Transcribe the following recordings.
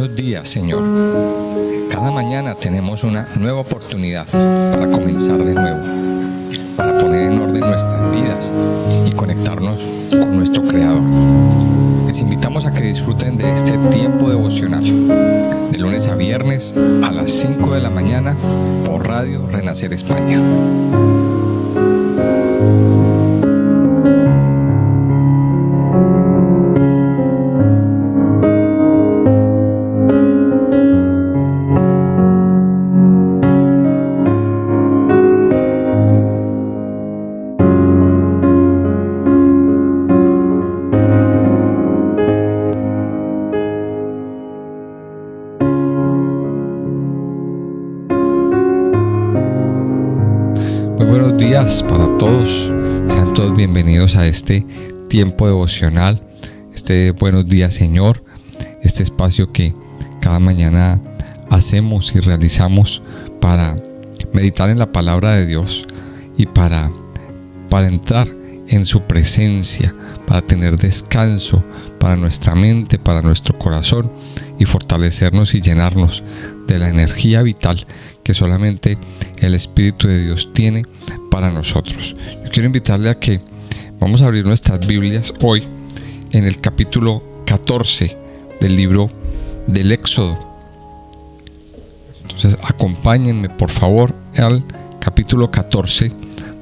Buenos días, Señor. Cada mañana tenemos una nueva oportunidad para comenzar de nuevo, para poner en orden nuestras vidas y conectarnos con nuestro Creador. Les invitamos a que disfruten de este tiempo devocional, de lunes a viernes a las 5 de la mañana por Radio Renacer España. Muy buenos días para todos, sean todos bienvenidos a este tiempo devocional, este Buenos Días Señor, este espacio que cada mañana hacemos y realizamos para meditar en la palabra de Dios y para entrar en su presencia, para tener descanso para nuestra mente, para nuestro corazón y fortalecernos y llenarnos de la energía vital que solamente el Espíritu de Dios tiene para nosotros. Yo quiero invitarle a que vamos a abrir nuestras Biblias hoy en el capítulo 14 del libro del Éxodo. Entonces acompáñenme por favor al capítulo 14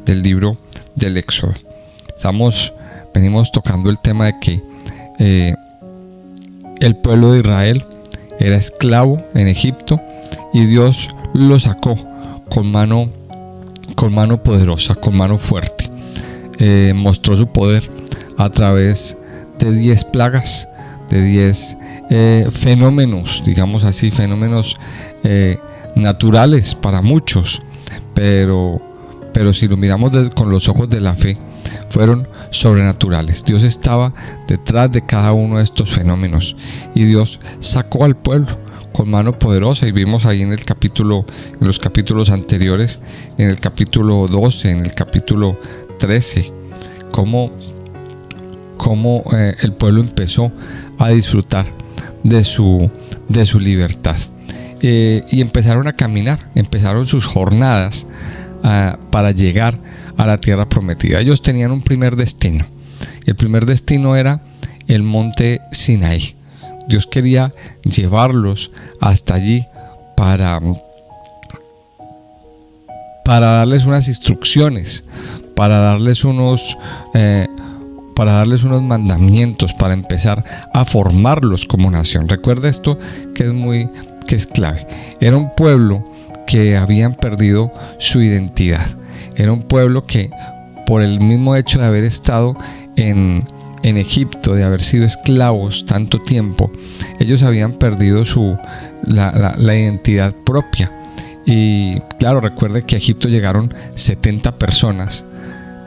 del libro del Éxodo. Venimos tocando el tema de que el pueblo de Israel era esclavo en Egipto y Dios lo sacó con mano poderosa, con mano fuerte. Mostró su poder a través de 10 plagas, de 10 fenómenos, digamos así, fenómenos naturales para muchos, pero si lo miramos con los ojos de la fe, fueron sobrenaturales. Dios estaba detrás de cada uno de estos fenómenos y Dios sacó al pueblo con mano poderosa, y vimos ahí en los capítulos anteriores, en el capítulo 12, en el capítulo 13, cómo el pueblo empezó a disfrutar de su libertad, y empezaron a caminar, empezaron sus jornadas para llegar a la tierra prometida. Ellos tenían un primer destino. El primer destino era el monte Sinaí. Dios quería llevarlos hasta allí para darles unas instrucciones, para darles unos mandamientos, para empezar a formarlos como nación. Recuerda esto que es clave. Era un pueblo que habían perdido su identidad. Era un pueblo que, por el mismo hecho de haber estado en Egipto, de haber sido esclavos tanto tiempo, ellos habían perdido la identidad propia. Y claro, recuerde que a Egipto llegaron 70 personas,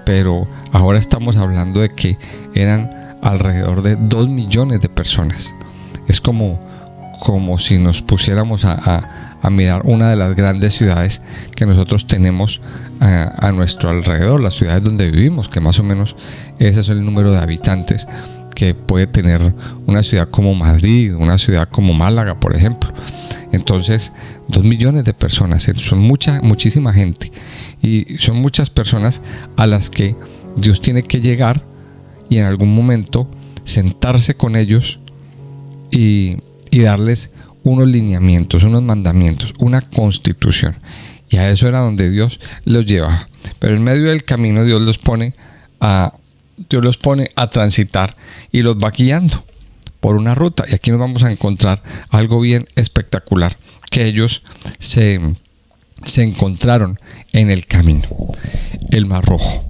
pero ahora estamos hablando de que eran alrededor de 2 millones de personas. Es como si nos pusiéramos a mirar una de las grandes ciudades que nosotros tenemos a nuestro alrededor, las ciudades donde vivimos, que más o menos ese es el número de habitantes que puede tener una ciudad como Madrid, una ciudad como Málaga, por ejemplo. Entonces, 2 millones de personas, son muchísima gente, y son muchas personas a las que Dios tiene que llegar y en algún momento sentarse con ellos y darles unos lineamientos, unos mandamientos, una constitución. Y a eso era donde Dios los lleva. Pero en medio del camino Dios los pone a transitar y los va guiando por una ruta. Y aquí nos vamos a encontrar algo bien espectacular que ellos se encontraron en el camino: el Mar Rojo.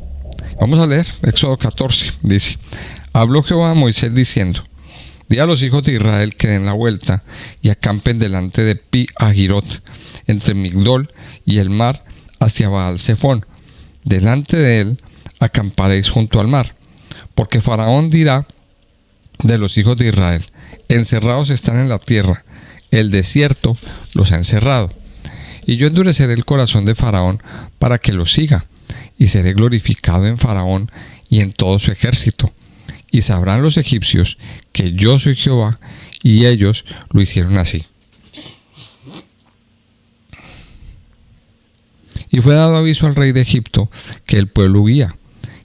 Vamos a leer Éxodo 14. Dice: habló Jehová a Moisés diciendo: di a los hijos de Israel que den la vuelta y acampen delante de Pi Hahirot, entre Migdol y el mar, hacia Baal Zephón. Delante de él acamparéis junto al mar, porque Faraón dirá de los hijos de Israel: encerrados están en la tierra, el desierto los ha encerrado. Y yo endureceré el corazón de Faraón para que los siga, y seré glorificado en Faraón y en todo su ejército. y sabrán los egipcios que yo soy Jehová. Y ellos lo hicieron así. Y fue dado aviso al rey de Egipto que el pueblo huía,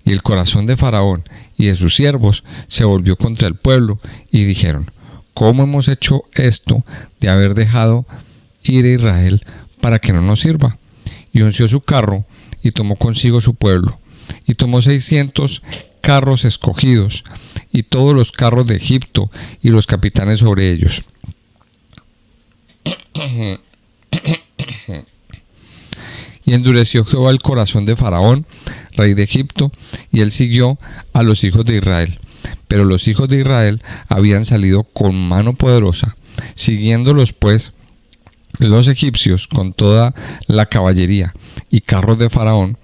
y el corazón de Faraón y de sus siervos se volvió contra el pueblo, y dijeron: ¿cómo hemos hecho esto de haber dejado ir a Israel para que no nos sirva? Y unció su carro y tomó consigo su pueblo, y tomó 600 carros escogidos, y todos los carros de Egipto, y los capitanes sobre ellos. Y endureció Jehová el corazón de Faraón, rey de Egipto, y él siguió a los hijos de Israel. Pero los hijos de Israel habían salido con mano poderosa, siguiéndolos pues los egipcios con toda la caballería y carros de Faraón,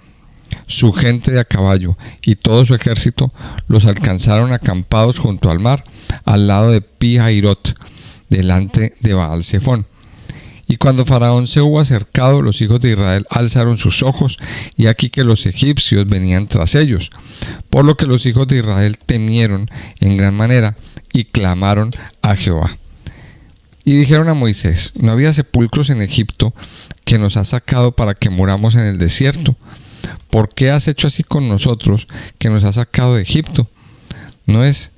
su gente de a caballo y todo su ejército, los alcanzaron acampados junto al mar, al lado de Pi-Hahirot, delante de Baal-Zephón. Y cuando Faraón se hubo acercado, los hijos de Israel alzaron sus ojos, y aquí que los egipcios venían tras ellos, por lo que los hijos de Israel temieron en gran manera y clamaron a Jehová. Y dijeron a Moisés: ¿no había sepulcros en Egipto que nos has sacado para que muramos en el desierto? ¿Por qué has hecho así con nosotros, que nos has sacado de Egipto? ¿No es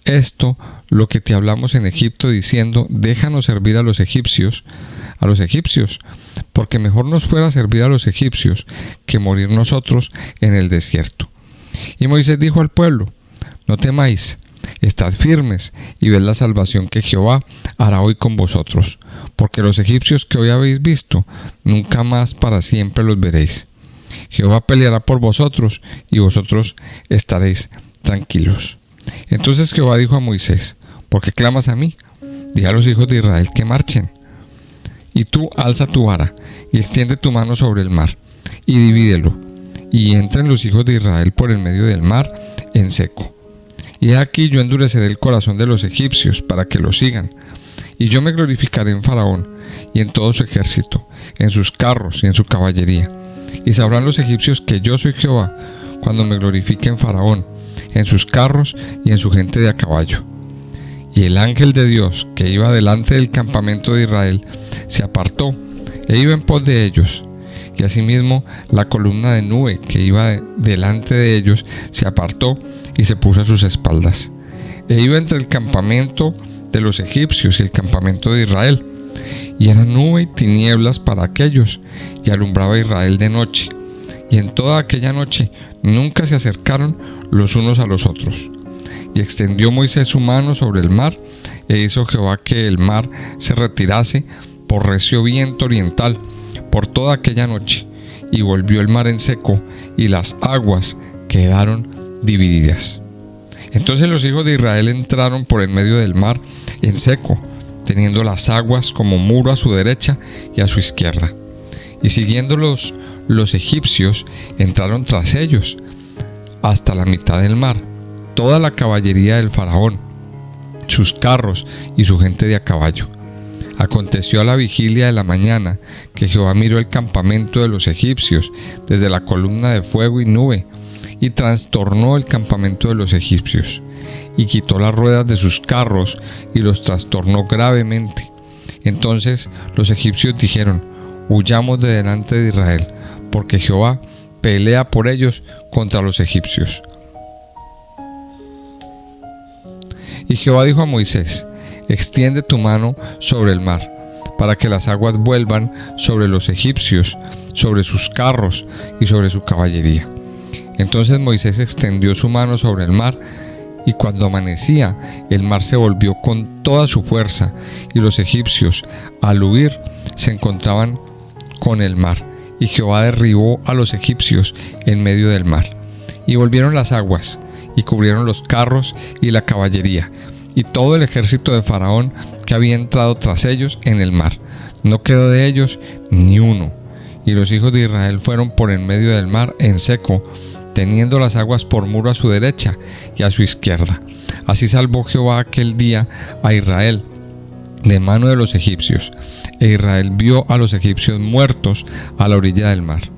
esto lo que te hablamos en Egipto, diciendo: déjanos servir a los egipcios? Porque mejor nos fuera servir a los egipcios que morir nosotros en el desierto. Y Moisés dijo al pueblo: no temáis, estad firmes y ved la salvación que Jehová hará hoy con vosotros, porque los egipcios que hoy habéis visto, nunca más para siempre los veréis. Jehová peleará por vosotros, y vosotros estaréis tranquilos. Entonces Jehová dijo a Moisés: ¿por qué clamas a mí? Di a los hijos de Israel que marchen. Y tú alza tu vara, y extiende tu mano sobre el mar, y divídelo, y entren los hijos de Israel por el medio del mar en seco. Y aquí yo endureceré el corazón de los egipcios para que los sigan. Y yo me glorificaré en Faraón y en todo su ejército, en sus carros y en su caballería. Y sabrán los egipcios que yo soy Jehová, cuando me glorifique en Faraón, en sus carros y en su gente de a caballo. Y el ángel de Dios que iba delante del campamento de Israel se apartó e iba en pos de ellos. Y asimismo la columna de nube que iba delante de ellos se apartó y se puso a sus espaldas. E iba entre el campamento de los egipcios y el campamento de Israel. Y era nube y tinieblas para aquellos, y alumbraba a Israel de noche. Y en toda aquella noche nunca se acercaron los unos a los otros. Y extendió Moisés su mano sobre el mar, e hizo Jehová que el mar se retirase por recio viento oriental por toda aquella noche, y volvió el mar en seco, y las aguas quedaron divididas. Entonces los hijos de Israel entraron por en medio del mar en seco, teniendo las aguas como muro a su derecha y a su izquierda. Y siguiéndolos los egipcios, entraron tras ellos hasta la mitad del mar, toda la caballería del faraón, sus carros y su gente de a caballo. Aconteció a la vigilia de la mañana que Jehová miró el campamento de los egipcios desde la columna de fuego y nube, y trastornó el campamento de los egipcios, y quitó las ruedas de sus carros y los trastornó gravemente. Entonces los egipcios dijeron: huyamos de delante de Israel, porque Jehová pelea por ellos contra los egipcios. Y Jehová dijo a Moisés: extiende tu mano sobre el mar, para que las aguas vuelvan sobre los egipcios, sobre sus carros y sobre su caballería. Entonces Moisés extendió su mano sobre el mar, y cuando amanecía, el mar se volvió con toda su fuerza, y los egipcios, al huir, se encontraban con el mar, y Jehová derribó a los egipcios en medio del mar. Y volvieron las aguas, y cubrieron los carros y la caballería, y todo el ejército de Faraón que había entrado tras ellos en el mar. No quedó de ellos ni uno. Y los hijos de Israel fueron por en medio del mar en seco, teniendo las aguas por muro a su derecha y a su izquierda. Así salvó Jehová aquel día a Israel de mano de los egipcios. E Israel vio a los egipcios muertos a la orilla del mar.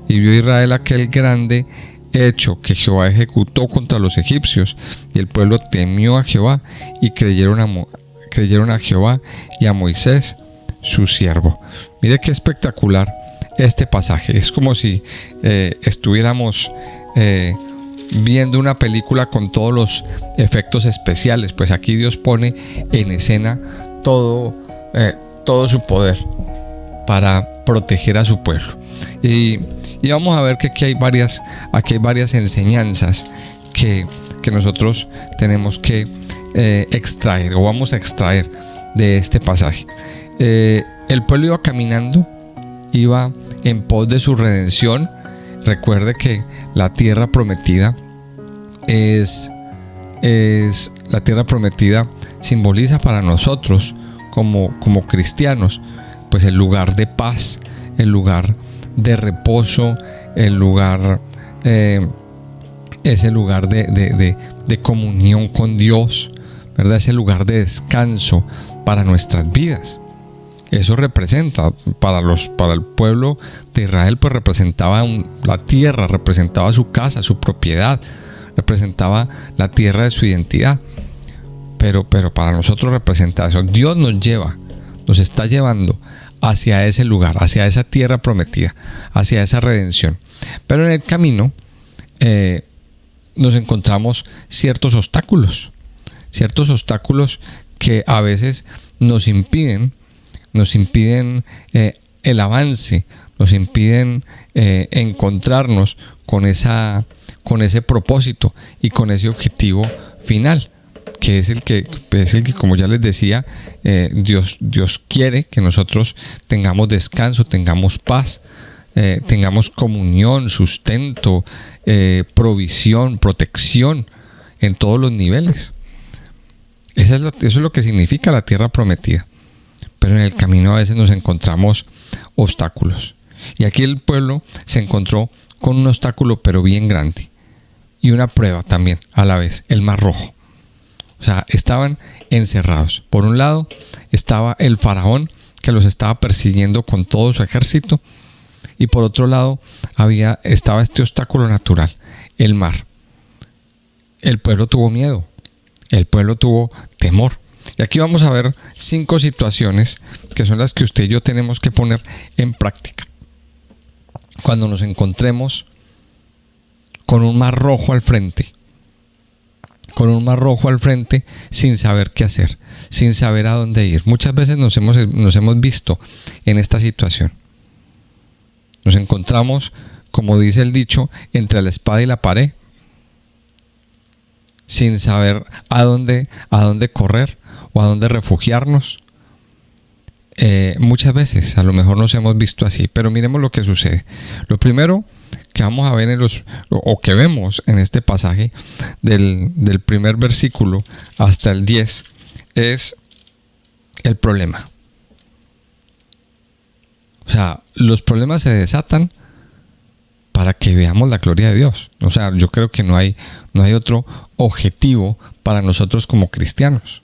Y vio Israel aquel grande hecho que Jehová ejecutó contra los egipcios, y el pueblo temió a Jehová y creyeron a Jehová y a Moisés su siervo. Mire qué espectacular este pasaje. Es como si estuviéramos viendo una película con todos los efectos especiales. Pues aquí Dios pone en escena todo su poder para proteger a su pueblo. Y vamos a ver que aquí hay varias enseñanzas que nosotros tenemos que extraer, o vamos a extraer de este pasaje. El pueblo iba caminando, iba en pos de su redención. Recuerde que la tierra prometida la tierra prometida simboliza para nosotros como cristianos, pues el lugar de paz, el lugar de reposo, el lugar ese lugar de comunión con Dios, ¿verdad? Ese lugar de descanso para nuestras vidas. Eso representa para el pueblo de Israel, pues representaba la tierra, representaba su casa, su propiedad, representaba la tierra de su identidad. Pero para nosotros representa eso. Dios nos está llevando hacia ese lugar, hacia esa tierra prometida, hacia esa redención. Pero en el camino nos encontramos ciertos obstáculos que a veces nos impiden el avance, nos impiden encontrarnos con ese propósito y con ese objetivo final, que es el que como ya les decía, Dios quiere que nosotros tengamos descanso, tengamos paz, tengamos comunión, sustento, provisión, protección en todos los niveles. Eso es lo que significa la tierra prometida. Pero en el camino a veces nos encontramos obstáculos. Y aquí el pueblo se encontró con un obstáculo, pero bien grande, y una prueba también a la vez: el Mar Rojo. O sea, estaban encerrados. Por un lado estaba el faraón, que los estaba persiguiendo con todo su ejército, y por otro lado estaba este obstáculo natural, el mar. El pueblo tuvo miedo, el pueblo tuvo temor. Y aquí vamos a ver 5 situaciones que son las que usted y yo tenemos que poner en práctica cuando nos encontremos con un mar rojo al frente. Sin saber qué hacer, sin saber a dónde ir. Muchas veces nos hemos visto en esta situación. Nos encontramos, como dice el dicho, entre la espada y la pared, sin saber a dónde correr o a dónde refugiarnos. Muchas veces a lo mejor nos hemos visto así, pero miremos lo que sucede. Lo primero que vamos a ver que vemos en este pasaje del primer versículo hasta el 10 es el problema. O sea, los problemas se desatan para que veamos la gloria de Dios. O sea, yo creo que no hay otro objetivo para nosotros como cristianos.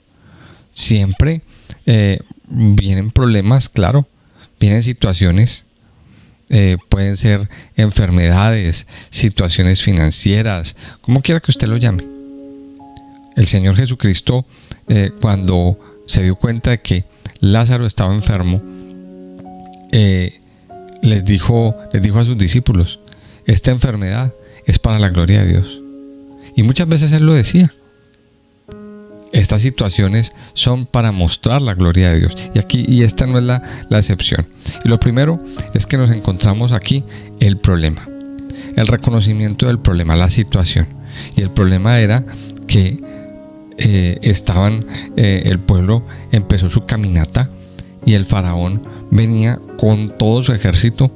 Siempre vienen problemas, claro, vienen situaciones, pueden ser enfermedades, situaciones financieras, como quiera que usted lo llame. El Señor Jesucristo, cuando se dio cuenta de que Lázaro estaba enfermo, les dijo a sus discípulos: esta enfermedad es para la gloria de Dios. Y muchas veces Él lo decía. Estas situaciones son para mostrar la gloria de Dios. Y esta no es la excepción. Y lo primero es que nos encontramos aquí el problema. El reconocimiento del problema, la situación. Y el problema era que el pueblo empezó su caminata y el faraón venía con todo su ejército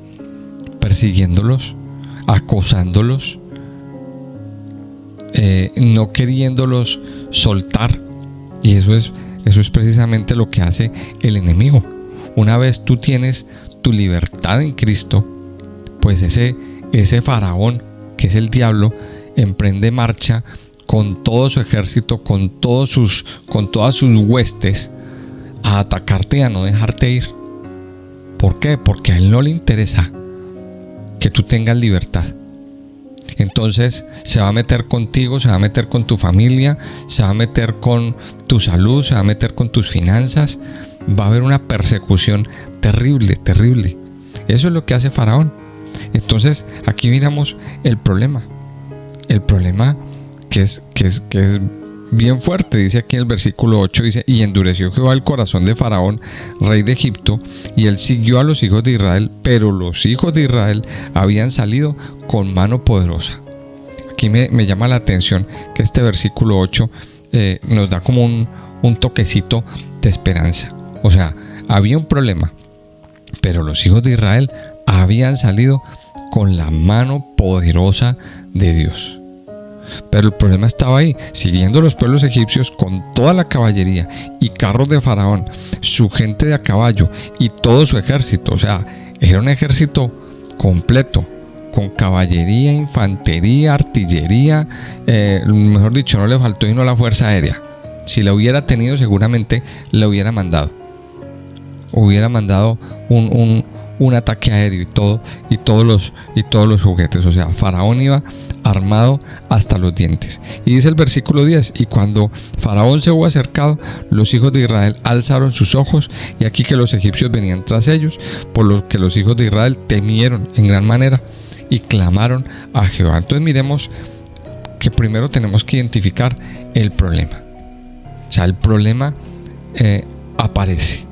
persiguiéndolos, acosándolos, no queriéndolos soltar. Y eso es precisamente lo que hace el enemigo. Una vez tú tienes tu libertad en Cristo, pues ese faraón, que es el diablo, emprende marcha con todo su ejército, con todas sus huestes, a atacarte y a no dejarte ir. ¿Por qué? Porque a él no le interesa que tú tengas libertad. entonces se va a meter contigo, se va a meter con tu familia, se va a meter con tu salud, se va a meter con tus finanzas. Va a haber una persecución terrible, terrible. Eso es lo que hace Faraón. Entonces aquí miramos el problema. El problema que es bien fuerte. Dice aquí en el versículo 8, dice: y endureció Jehová el corazón de Faraón, rey de Egipto, y él siguió a los hijos de Israel, pero los hijos de Israel habían salido con mano poderosa. Aquí me llama la atención que este versículo 8 nos da como un toquecito de esperanza. O sea, había un problema, pero los hijos de Israel habían salido con la mano poderosa de Dios. Pero el problema estaba ahí, siguiendo los pueblos egipcios con toda la caballería y carros de Faraón, su gente de a caballo y todo su ejército. O sea, era un ejército completo, con caballería, infantería, artillería. Mejor dicho, no le faltó sino la fuerza aérea. Si la hubiera tenido, seguramente la hubiera mandado. Hubiera mandado un ataque aéreo y todos los juguetes. O sea, Faraón iba armado hasta los dientes. Y dice el versículo 10: y cuando Faraón se hubo acercado, los hijos de Israel alzaron sus ojos, y aquí que los egipcios venían tras ellos, por lo que los hijos de Israel temieron en gran manera y clamaron a Jehová. Entonces miremos que primero tenemos que identificar el problema. O sea, el problema aparece.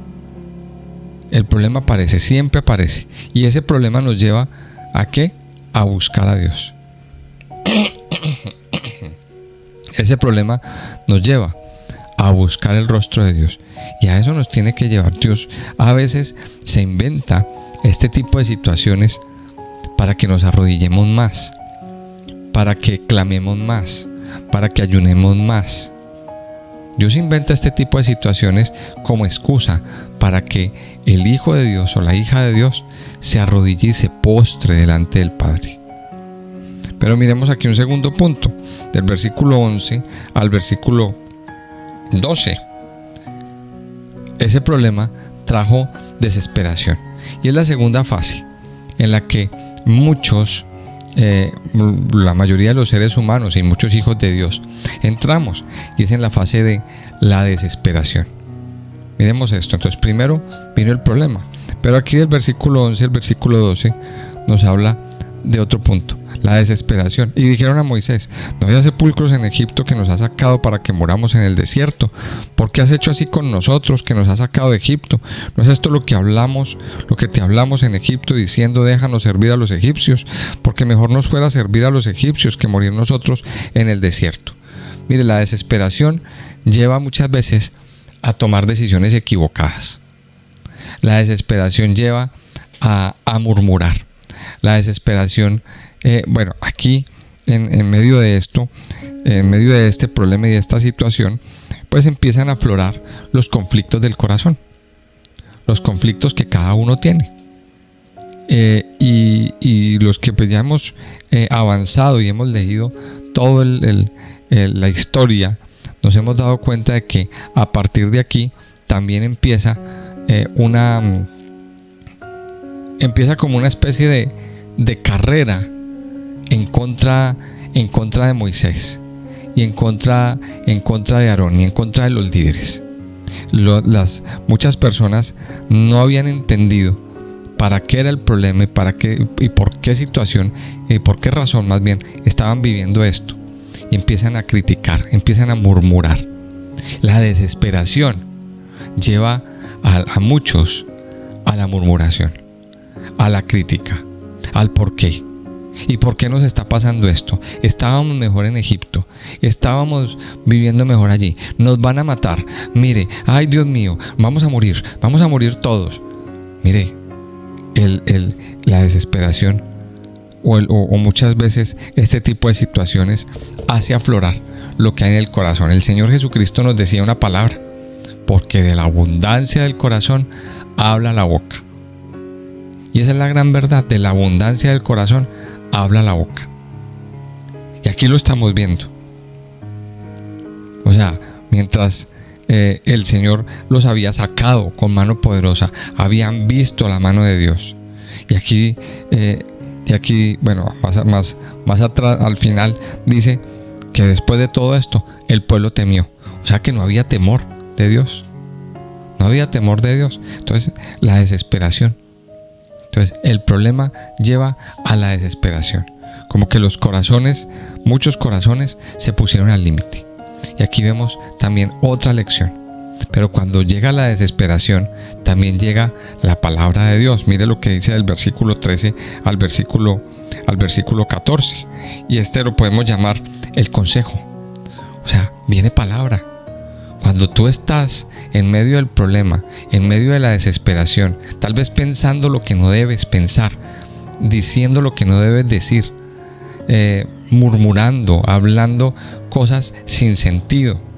El problema aparece, siempre aparece. Y ese problema nos lleva ¿a qué? A buscar a Dios. Ese problema nos lleva a buscar el rostro de Dios. Y a eso nos tiene que llevar Dios. A veces se inventa este tipo de situaciones para que nos arrodillemos más, para que clamemos más, para que ayunemos más. Dios inventa este tipo de situaciones como excusa para que el Hijo de Dios o la hija de Dios se arrodille y se postre delante del Padre. Pero miremos aquí un segundo punto, del versículo 11 al versículo 12. Ese problema trajo desesperación. Y es la segunda fase en la que muchos, la mayoría de los seres humanos y muchos hijos de Dios entramos, y es en la fase de la desesperación. Miremos esto. Entonces primero vino el problema, pero aquí del versículo 11 al versículo 12 nos habla de otro punto, la desesperación. Y dijeron a Moisés: no había sepulcros en Egipto, que nos has sacado para que moramos en el desierto. ¿Por qué has hecho así con nosotros, que nos has sacado de Egipto? ¿No es esto lo que te hablamos en Egipto, diciendo: déjanos servir a los egipcios? Porque mejor nos fuera servir a los egipcios que morir nosotros en el desierto. Mire, la desesperación lleva muchas veces a tomar decisiones equivocadas. La desesperación lleva a murmurar. La desesperación, aquí en medio de esto, en medio de este problema y de esta situación, pues empiezan a aflorar los conflictos del corazón, los conflictos que cada uno tiene, y los que pues ya hemos avanzado y hemos leído toda la historia, nos hemos dado cuenta de que a partir de aquí también empieza como una especie de carrera en contra de Moisés, y en contra de Aarón, y en contra de los líderes. Muchas personas no habían entendido para qué era el problema y por qué situación y por qué razón más bien estaban viviendo esto, y empiezan a criticar, empiezan a murmurar. La desesperación lleva a muchos a la murmuración, a la crítica, al por qué. ¿Y por qué nos está pasando esto? Estábamos mejor en Egipto, estábamos viviendo mejor allí, nos van a matar. Mire, ay Dios mío, vamos a morir todos. Mire, la desesperación o muchas veces este tipo de situaciones hace aflorar lo que hay en el corazón. El Señor Jesucristo nos decía una palabra: porque de la abundancia del corazón habla la boca. Y esa es la gran verdad: de la abundancia del corazón habla la boca. Y aquí lo estamos viendo. O sea, mientras el Señor los había sacado con mano poderosa, habían visto la mano de Dios. Y aquí Y aquí, bueno, más atrás, al final, dice que después de todo esto, el pueblo temió. O sea que no había temor de Dios. No había temor de Dios. Entonces, la desesperación. Entonces, el problema lleva a la desesperación. Como que muchos corazones se pusieron al límite. Y aquí vemos también otra lección. Pero cuando llega la desesperación, también llega la palabra de Dios. Mire lo que dice del versículo 13 al versículo 14. Y lo podemos llamar el consejo. O sea, viene palabra. Cuando tú estás en medio del problema, en medio de la desesperación, tal vez pensando lo que no debes pensar, diciendo lo que no debes decir, murmurando, hablando cosas sin sentido,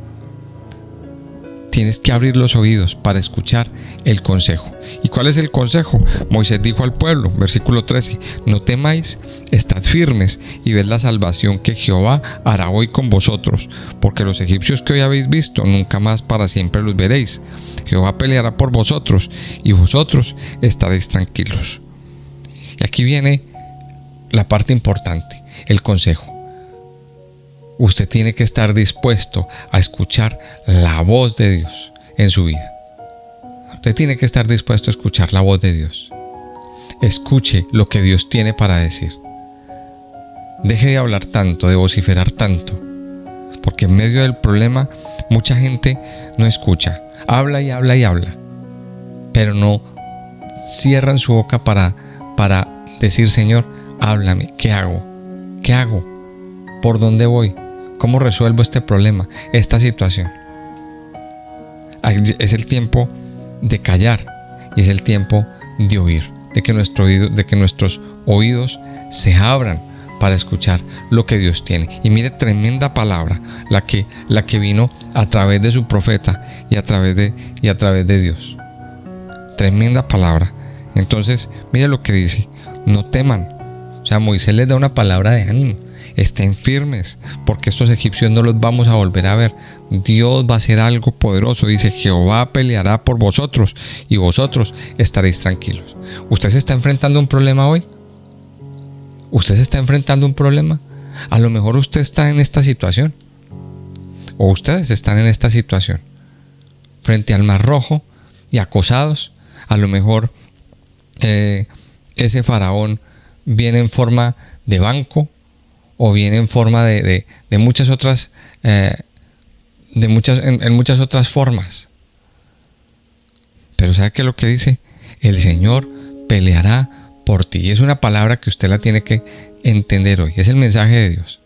tienes que abrir los oídos para escuchar el consejo. ¿Y cuál es el consejo? Moisés dijo al pueblo, versículo 13: no temáis, estad firmes y ved la salvación que Jehová hará hoy con vosotros, porque los egipcios que hoy habéis visto, nunca más para siempre los veréis. Jehová peleará por vosotros y vosotros estaréis tranquilos. Y aquí viene la parte importante, el consejo. Usted tiene que estar dispuesto a escuchar la voz de Dios en su vida. Usted tiene que estar dispuesto a escuchar la voz de Dios. Escuche lo que Dios tiene para decir. Deje de hablar tanto, de vociferar tanto, porque en medio del problema mucha gente no escucha. Habla y habla y habla, pero no cierran su boca para decir: Señor, háblame, ¿qué hago? ¿Qué hago? ¿Por dónde voy? ¿Cómo resuelvo este problema, esta situación? Es el tiempo de callar y es el tiempo de oír, de que nuestros oídos se abran para escuchar lo que Dios tiene. Y mire, tremenda palabra la que vino a través de su profeta y a través de Dios. Tremenda palabra. Entonces, mire lo que dice: no teman. O sea, Moisés les da una palabra de ánimo. Estén firmes, porque estos egipcios no los vamos a volver a ver. Dios va a hacer algo poderoso. Dice: Jehová peleará por vosotros y vosotros estaréis tranquilos. ¿Usted se está enfrentando a un problema hoy? ¿Usted se está enfrentando a un problema? A lo mejor usted está en esta situación, o ustedes están en esta situación, frente al Mar Rojo y acosados. A lo mejor ese faraón viene en forma de banco, o viene en forma de muchas otras, en muchas otras formas. Pero ¿sabe qué es lo que dice? El Señor peleará por ti. Y es una palabra que usted la tiene que entender hoy. Es el mensaje de Dios.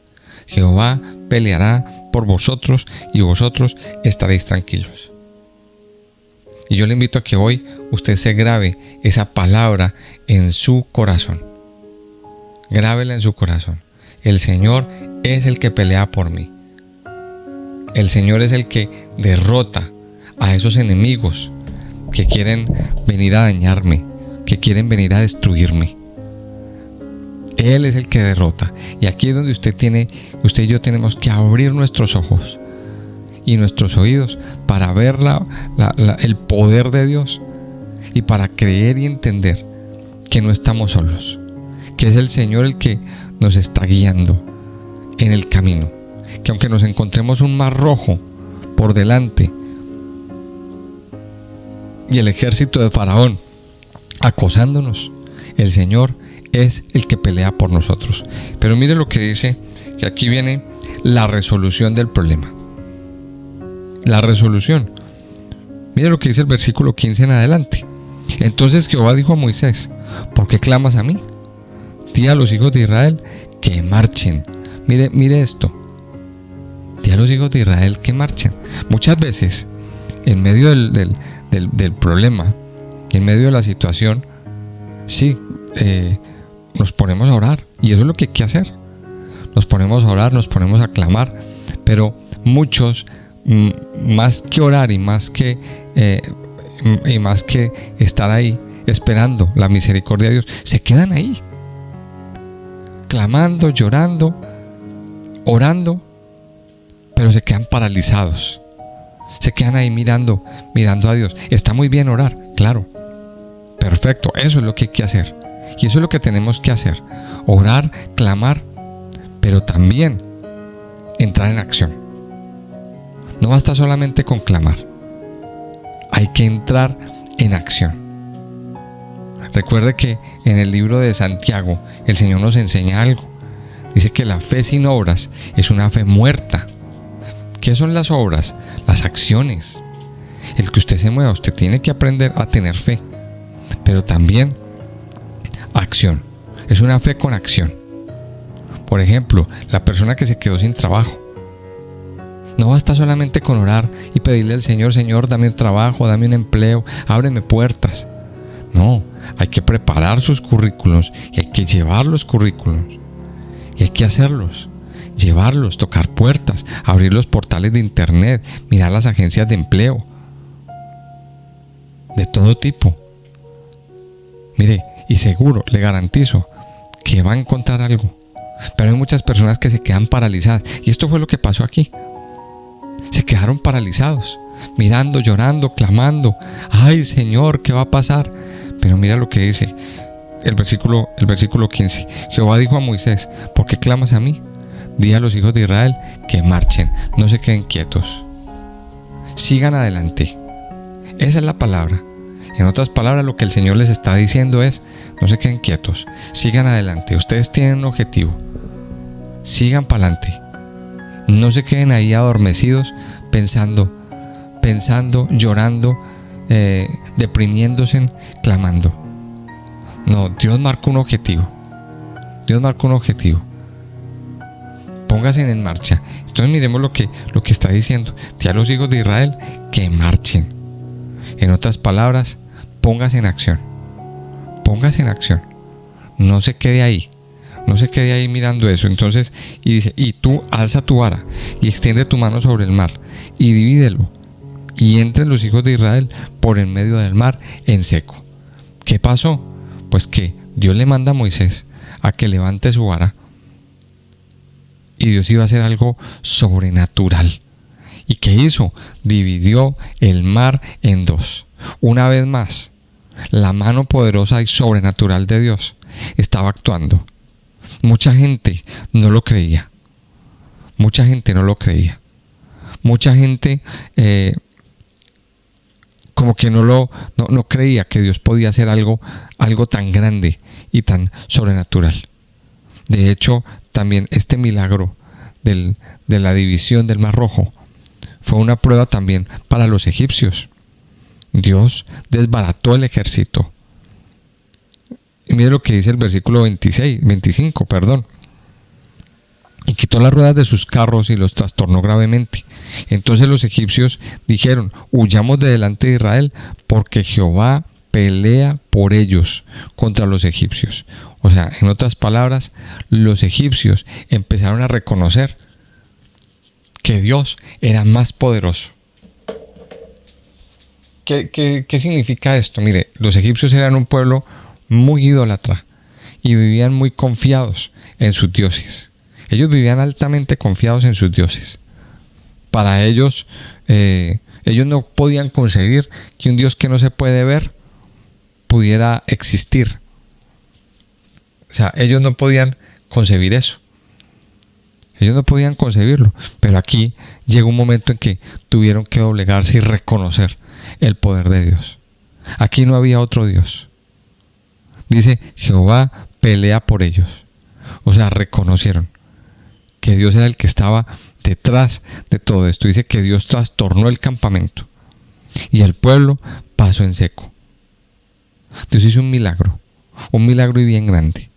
Jehová peleará por vosotros y vosotros estaréis tranquilos. Y yo le invito a que hoy usted se grabe esa palabra en su corazón. Grábela en su corazón. El Señor es el que pelea por mí. El Señor es el que derrota a esos enemigos que quieren venir a dañarme, que quieren venir a destruirme. Él es el que derrota. Y aquí es donde usted y yo tenemos que abrir nuestros ojos y nuestros oídos para ver el poder de Dios, y para creer y entender que no estamos solos, que es el Señor el que nos está guiando en el camino, que aunque nos encontremos un mar rojo por delante y el ejército de Faraón acosándonos, el Señor es el que pelea por nosotros. Pero mire lo que dice, que aquí viene la resolución del problema. La resolución. Mire lo que dice el versículo 15 en adelante. Entonces Jehová dijo a Moisés: ¿por qué clamas a mí? Di a los hijos de Israel que marchen. Mire esto. Di a los hijos de Israel que marchen. Muchas veces, en medio del problema, en medio de la situación, sí, nos ponemos a orar. Y eso es lo que hay que hacer. Nos ponemos a orar, nos ponemos a clamar. Pero muchos, más que orar y más que estar ahí esperando la misericordia de Dios, se quedan ahí, clamando, llorando, orando, pero se quedan paralizados. Se quedan ahí mirando a Dios. Está muy bien orar, claro, perfecto, eso es lo que hay que hacer. Y eso es lo que tenemos que hacer: orar, clamar, pero también entrar en acción. No basta solamente con clamar, hay que entrar en acción. Recuerde que en el libro de Santiago el Señor nos enseña algo. Dice que la fe sin obras es una fe muerta. ¿Qué son las obras? Las acciones. El que usted se mueva, usted tiene que aprender a tener fe, pero también acción. Es una fe con acción. Por ejemplo, la persona que se quedó sin trabajo. No basta solamente con orar y pedirle al Señor: Señor, dame un trabajo, dame un empleo, ábreme puertas. No, hay que preparar sus currículos y hay que llevar los currículos. Y hay que hacerlos, llevarlos, tocar puertas, abrir los portales de internet, mirar las agencias de empleo, de todo tipo. Mire, y seguro, le garantizo que va a encontrar algo. Pero hay muchas personas que se quedan paralizadas. Y esto fue lo que pasó aquí. Se quedaron paralizados, mirando, llorando, clamando: ay, Señor, ¿qué va a pasar? Pero mira lo que dice el versículo 15. Jehová dijo a Moisés: ¿por qué clamas a mí? Di a los hijos de Israel que marchen, no se queden quietos, sigan adelante. Esa es la palabra. En otras palabras, lo que el Señor les está diciendo es: no se queden quietos, sigan adelante. Ustedes tienen un objetivo, sigan para adelante. No se queden ahí adormecidos pensando, llorando, deprimiéndose, clamando. No, Dios marcó un objetivo. Dios marcó un objetivo. Pónganse en marcha. Entonces miremos lo que está diciendo. Di a los hijos de Israel que marchen. En otras palabras, póngase en acción. Póngase en acción. No se quede ahí. No se quede ahí mirando eso. Entonces, y dice: y tú alza tu vara y extiende tu mano sobre el mar y divídelo, y entren los hijos de Israel por en medio del mar en seco. ¿Qué pasó? Pues que Dios le manda a Moisés a que levante su vara, y Dios iba a hacer algo sobrenatural. ¿Y qué hizo? Dividió el mar en dos. Una vez más, la mano poderosa y sobrenatural de Dios estaba actuando. Mucha gente no lo creía. Mucha gente no lo creía. Mucha gente como que no creía que Dios podía hacer algo tan grande y tan sobrenatural. De hecho, también este milagro de la división del Mar Rojo fue una prueba también para los egipcios. Dios desbarató el ejército. Y mire lo que dice el versículo 25. Y quitó las ruedas de sus carros y los trastornó gravemente. Entonces los egipcios dijeron: huyamos de delante de Israel, porque Jehová pelea por ellos contra los egipcios. O sea, en otras palabras, los egipcios empezaron a reconocer que Dios era más poderoso. ¿Qué significa esto? Mire, los egipcios eran un pueblo muy idólatra y vivían muy confiados en sus dioses. Ellos vivían altamente confiados en sus dioses. Para ellos, ellos no podían concebir que un Dios que no se puede ver pudiera existir. O sea, ellos no podían concebir eso. Ellos no podían concebirlo. Pero aquí llegó un momento en que tuvieron que doblegarse y reconocer el poder de Dios. Aquí no había otro Dios. Dice: Jehová pelea por ellos. O sea, reconocieron que Dios era el que estaba detrás de todo esto. Dice que Dios trastornó el campamento y el pueblo pasó en seco. Dios hizo un milagro y bien grande.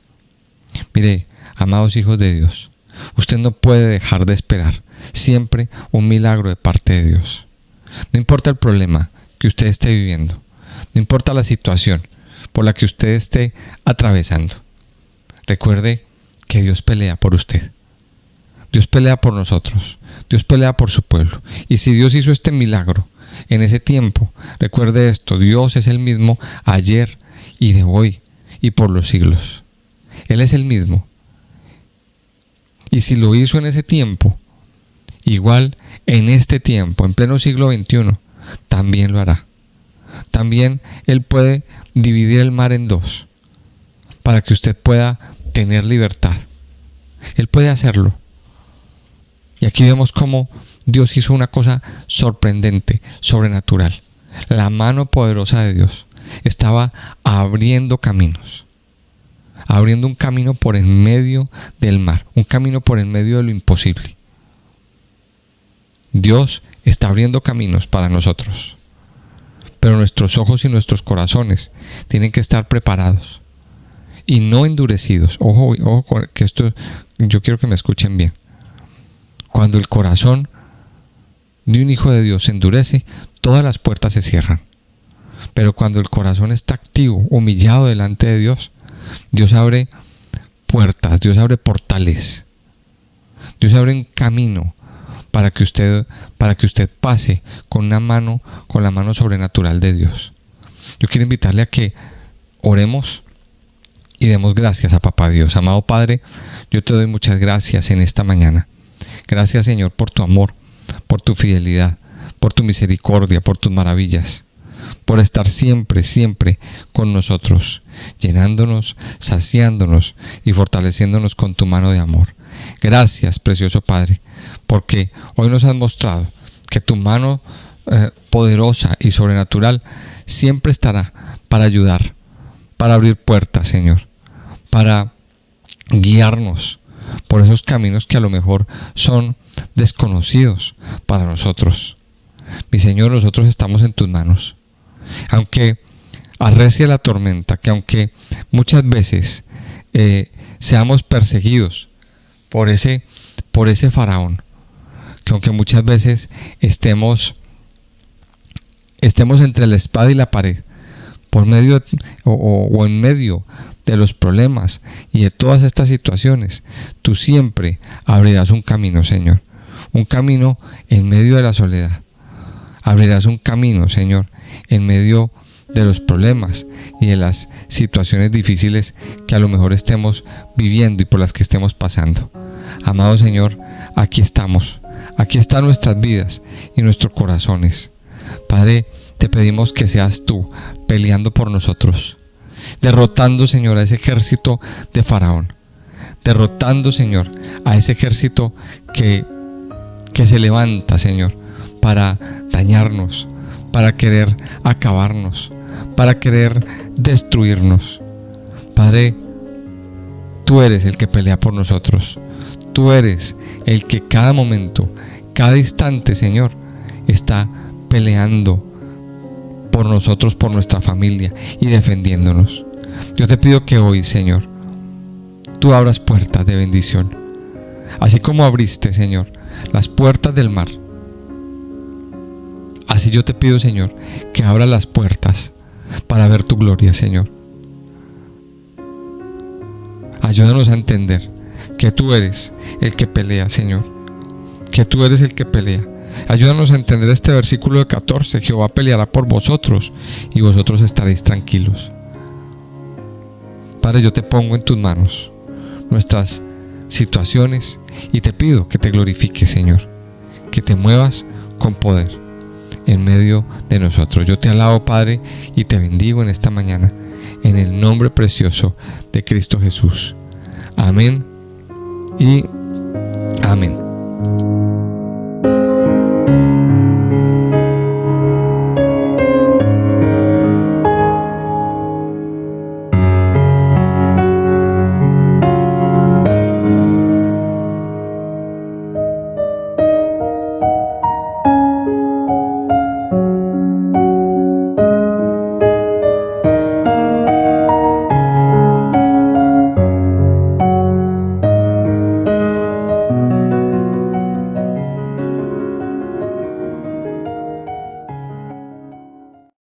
Mire, amados hijos de Dios, usted no puede dejar de esperar siempre un milagro de parte de Dios. No importa el problema que usted esté viviendo, no importa la situación por la que usted esté atravesando, recuerde que Dios pelea por usted. Dios pelea por nosotros. Dios pelea por su pueblo. Y si Dios hizo este milagro en ese tiempo, recuerde esto: Dios es el mismo ayer y de hoy y por los siglos. Él es el mismo. Y si lo hizo en ese tiempo, igual en este tiempo, en pleno siglo XXI, también lo hará. También Él puede dividir el mar en dos para que usted pueda tener libertad. Él puede hacerlo. Y aquí vemos cómo Dios hizo una cosa sorprendente, sobrenatural. La mano poderosa de Dios estaba abriendo caminos. Abriendo un camino por en medio del mar. Un camino por en medio de lo imposible. Dios está abriendo caminos para nosotros. Pero nuestros ojos y nuestros corazones tienen que estar preparados. Y no endurecidos. Ojo, que esto yo quiero que me escuchen bien. Cuando el corazón de un hijo de Dios se endurece, todas las puertas se cierran. Pero cuando el corazón está activo, humillado delante de Dios, Dios abre puertas, Dios abre portales. Dios abre un camino para que usted pase con la mano sobrenatural de Dios. Yo quiero invitarle a que oremos y demos gracias a Papá Dios. Amado Padre, yo te doy muchas gracias en esta mañana. Gracias, Señor, por tu amor, por tu fidelidad, por tu misericordia, por tus maravillas, por estar siempre, siempre con nosotros, llenándonos, saciándonos y fortaleciéndonos con tu mano de amor. Gracias, precioso Padre, porque hoy nos has mostrado que tu mano poderosa y sobrenatural siempre estará para ayudar, para abrir puertas, Señor, para guiarnos por esos caminos que a lo mejor son desconocidos para nosotros. Mi Señor, nosotros estamos en tus manos. Aunque arrecie la tormenta, que aunque muchas veces seamos perseguidos por ese faraón, que aunque muchas veces estemos entre la espada y la pared, por medio o en medio de los problemas y de todas estas situaciones, tú siempre abrirás un camino, Señor, un camino en medio de la soledad. Abrirás un camino, Señor, en medio de los problemas y de las situaciones difíciles que a lo mejor estemos viviendo y por las que estemos pasando. Amado Señor, aquí estamos. Aquí están nuestras vidas y nuestros corazones. Padre, te pedimos que seas tú peleando por nosotros, derrotando, Señor, a ese ejército de Faraón, derrotando, Señor, a ese ejército que se levanta, Señor, para dañarnos, para querer acabarnos, para querer destruirnos. Padre, tú eres el que pelea por nosotros. Tú eres el que cada momento, cada instante, Señor, está peleando por nosotros, por nuestra familia y defendiéndonos. Yo te pido que hoy, Señor, tú abras puertas de bendición. Así como abriste, Señor, las puertas del mar. Así yo te pido, Señor, que abras las puertas para ver tu gloria, Señor. Ayúdanos a entender que tú eres el que pelea, Señor. Que tú eres el que pelea. Ayúdanos a entender este versículo de 14. Jehová peleará por vosotros y vosotros estaréis tranquilos. Padre, yo te pongo en tus manos nuestras situaciones y te pido que te glorifiques, Señor. Que te muevas con poder en medio de nosotros. Yo te alabo, Padre, y te bendigo en esta mañana, en el nombre precioso de Cristo Jesús. Amén y amén.